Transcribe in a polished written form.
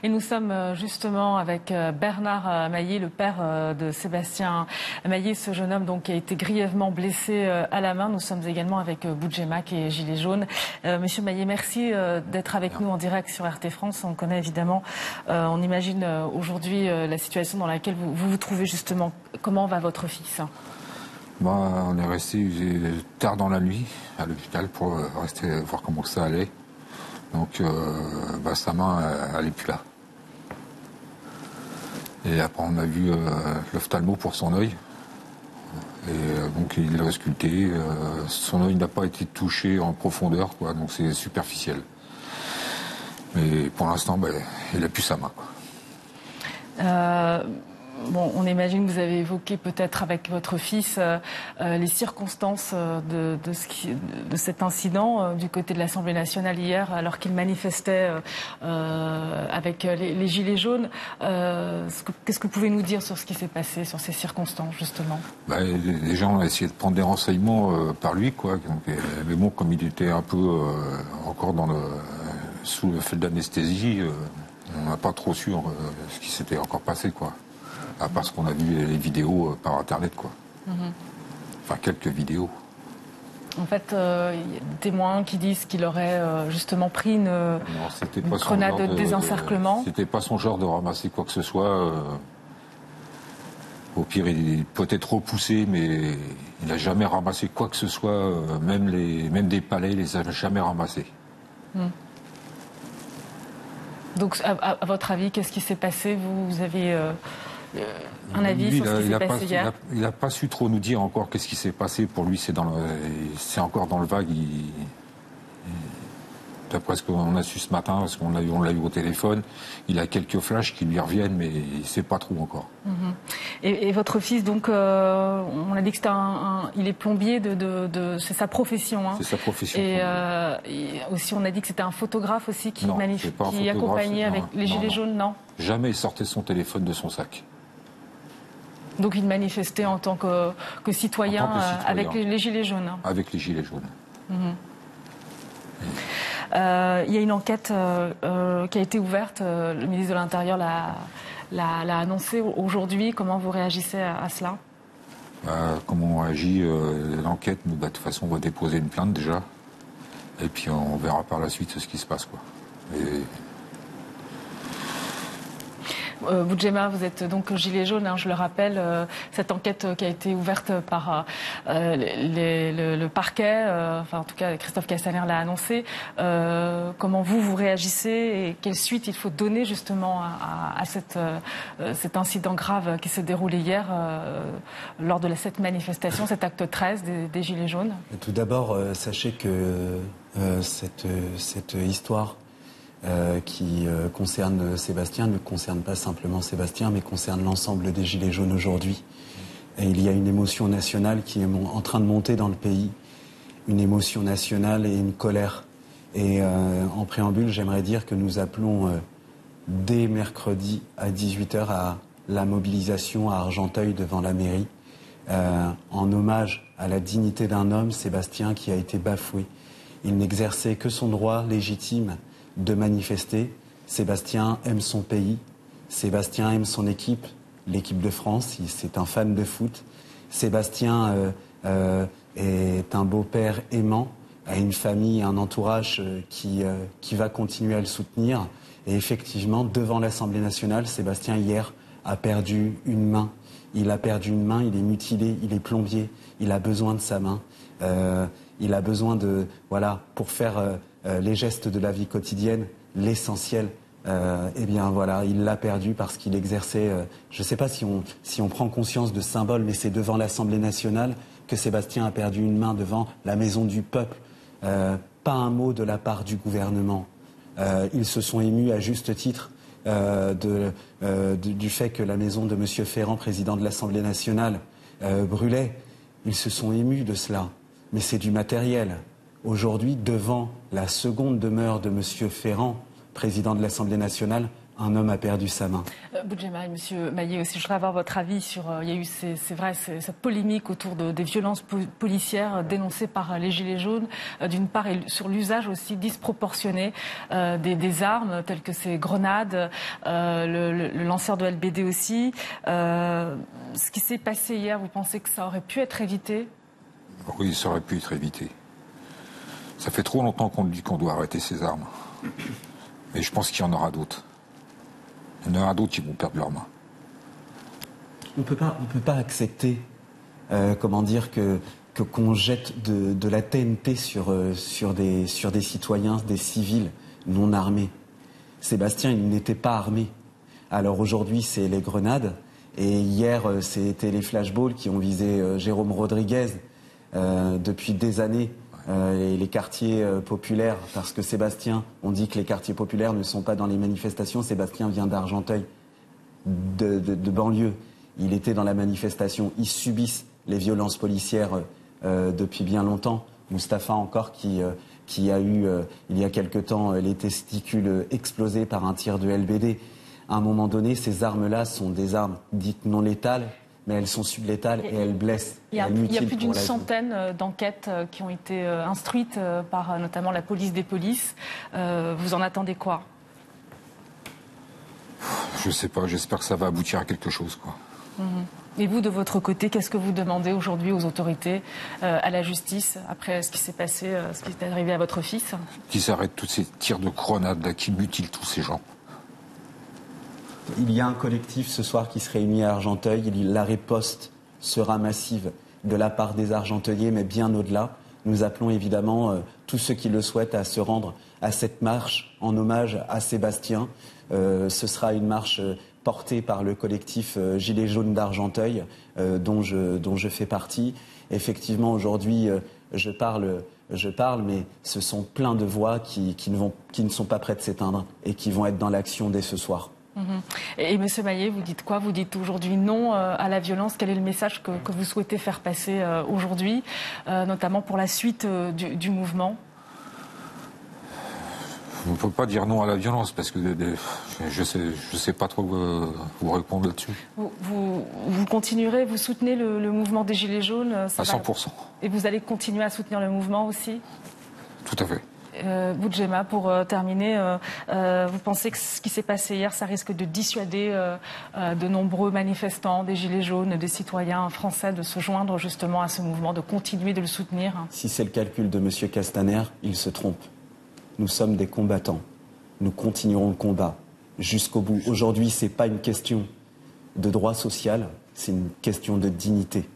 Et nous sommes justement avec Bernard Maillet, le père de Sébastien Maillet, ce jeune homme donc qui a été grièvement blessé à la main. Nous sommes également avec Boudjemac et Gilets jaunes. Monsieur Maillet, merci d'être avec nous en direct sur RT France. On connaît évidemment, on imagine aujourd'hui la situation dans laquelle vous vous trouvez justement. Comment va votre fils ? On est resté tard dans la nuit à l'hôpital pour rester voir comment ça allait. Donc sa main, elle n'est plus là. Et après, on a vu l'ophtalmo pour son œil. Et donc, il l'a ausculté. Son œil n'a pas été touché en profondeur, quoi, donc c'est superficiel. Mais pour l'instant, il n'a plus sa main, quoi. On imagine que vous avez évoqué peut-être avec votre fils les circonstances de cet incident du côté de l'Assemblée nationale hier, alors qu'il manifestait avec les Gilets jaunes. Qu'est-ce que vous pouvez nous dire sur ce qui s'est passé, sur ces circonstances, justement ? Les gens ont essayé de prendre des renseignements par lui, quoi. Mais bon, comme il était un peu encore sous le fait d'anesthésie, on n'a pas trop su ce qui s'était encore passé, quoi. Parce qu'on a vu les vidéos par Internet, quoi. Enfin, quelques vidéos. En fait, il y a des témoins qui disent qu'il aurait justement pris une grenade de désencerclement. C'était pas son genre de ramasser quoi que ce soit. Au pire, il peut être repoussé, mais il n'a jamais ramassé quoi que ce soit. Même des palets, il les a jamais ramassés. Donc, à votre avis, qu'est-ce qui s'est passé ? Vous avez un avis sur ce qui s'est passé hier ? Il n'a pas su trop nous dire encore qu'est-ce qui s'est passé. Pour lui, c'est encore dans le vague. D'après ce qu'on a su ce matin, parce qu'on l'a eu au téléphone, il a quelques flashs qui lui reviennent, mais il ne sait pas trop encore. Et votre fils, donc, on a dit que il est plombier, c'est sa profession. Hein. C'est sa profession. Et aussi, on a dit que c'était un photographe aussi qui accompagnait avec les Gilets jaunes, non ? Jamais il sortait son téléphone de son sac. Donc il manifestait en tant que citoyen, avec les Gilets jaunes. Hein. Avec les Gilets jaunes. Il y a une enquête qui a été ouverte. Le ministre de l'Intérieur l'a annoncé aujourd'hui. Comment vous réagissez à cela ? Comment on réagit l'enquête, nous, de toute façon, on va déposer une plainte déjà. Et puis on verra par la suite ce qui se passe, quoi. Boudjemac, vous êtes donc gilet jaune, hein, je le rappelle. Cette enquête qui a été ouverte par le parquet, en tout cas Christophe Castaner l'a annoncé. Comment vous réagissez et quelle suite il faut donner justement à cet incident grave qui s'est déroulé hier lors de cette manifestation, cet acte 13 des Gilets jaunes ? Tout d'abord, sachez que cette histoire qui concerne Sébastien ne concerne pas simplement Sébastien, mais concerne l'ensemble des Gilets jaunes aujourd'hui. Et il y a une émotion nationale qui est en train de monter dans le pays, une émotion nationale et une colère. Et en préambule, j'aimerais dire que nous appelons dès mercredi à 18h à la mobilisation à Argenteuil devant la mairie, en hommage à la dignité d'un homme, Sébastien, qui a été bafoué. Il n'exerçait que son droit légitime de manifester. Sébastien aime son pays, Sébastien aime son équipe, l'équipe de France, c'est un fan de foot. Sébastien est un beau-père aimant, a une famille, un entourage qui va continuer à le soutenir. Et effectivement, devant l'Assemblée nationale, Sébastien hier a perdu une main. Il a perdu une main, il est mutilé, il est plombier, il a besoin de sa main. Il a besoin pour faire les gestes de la vie quotidienne, l'essentiel. Il l'a perdu parce qu'il exerçait, je ne sais pas si on prend conscience de symbole, mais c'est devant l'Assemblée nationale que Sébastien a perdu une main, devant la maison du peuple. Pas un mot de la part du gouvernement. Ils se sont émus à juste titre du fait que la maison de M. Ferrand, président de l'Assemblée nationale, brûlait. Ils se sont émus de cela. Mais c'est du matériel. Aujourd'hui, devant la seconde demeure de M. Ferrand, président de l'Assemblée nationale, un homme a perdu sa main. Boudjema et Monsieur Maillet aussi, je voudrais avoir votre avis sur, il y a eu, c'est vrai, cette polémique autour des violences policières dénoncées par les Gilets jaunes, d'une part, et sur l'usage aussi disproportionné des armes, telles que ces grenades, le lanceur de LBD aussi. Ce qui s'est passé hier, vous pensez que ça aurait pu être évité ? Oui, ça aurait pu être évité. Ça fait trop longtemps qu'on dit qu'on doit arrêter ces armes. Mais je pense qu'il y en aura d'autres. Il y en aura d'autres qui vont perdre leurs mains. On peut pas accepter, qu'on jette de la TNT sur des citoyens, des civils non armés. Sébastien, il n'était pas armé. Alors aujourd'hui, c'est les grenades. Et hier, c'était les flashballs qui ont visé Jérôme Rodriguez depuis des années. Les quartiers populaires, parce que Sébastien, on dit que les quartiers populaires ne sont pas dans les manifestations. Sébastien vient d'Argenteuil, de banlieue. Il était dans la manifestation. Ils subissent les violences policières depuis bien longtemps. Mustapha encore qui a eu, il y a quelque temps, les testicules explosés par un tir de LBD. À un moment donné, ces armes-là sont des armes dites non létales, mais elles sont sublétales et elles blessent. Il y a plus d'une centaine d'enquêtes qui ont été instruites par notamment la police des polices. Vous en attendez quoi ? Je sais pas, j'espère que ça va aboutir à quelque chose, quoi. Et vous, de votre côté, qu'est-ce que vous demandez aujourd'hui aux autorités, à la justice, après ce qui s'est passé, ce qui est arrivé à votre fils ? Qu'ils arrêtent tous ces tirs de grenades là, qui mutilent tous ces gens. Il y a un collectif ce soir qui se réunit à Argenteuil. La riposte sera massive de la part des Argenteuillais, mais bien au-delà. Nous appelons évidemment tous ceux qui le souhaitent à se rendre à cette marche en hommage à Sébastien. Ce sera une marche portée par le collectif Gilets jaunes d'Argenteuil, dont je fais partie. Effectivement, aujourd'hui, je parle, mais ce sont plein de voix qui ne sont pas prêtes de s'éteindre et qui vont être dans l'action dès ce soir. Et Monsieur Maillet, vous dites quoi ? Vous dites aujourd'hui non à la violence. Quel est le message que vous souhaitez faire passer aujourd'hui, notamment pour la suite du mouvement ? On ne peut pas dire non à la violence parce que je sais pas trop vous répondre là-dessus. Vous continuerez, vous soutenez le mouvement des Gilets jaunes à 100%. Et vous allez continuer à soutenir le mouvement aussi ? Tout à fait. Boudjema, pour terminer, vous pensez que ce qui s'est passé hier, ça risque de dissuader de nombreux manifestants, des Gilets jaunes, des citoyens français de se joindre justement à ce mouvement, de continuer de le soutenir ? Si c'est le calcul de M. Castaner, il se trompe. Nous sommes des combattants. Nous continuerons le combat jusqu'au bout. Aujourd'hui, ce n'est pas une question de droit social, c'est une question de dignité.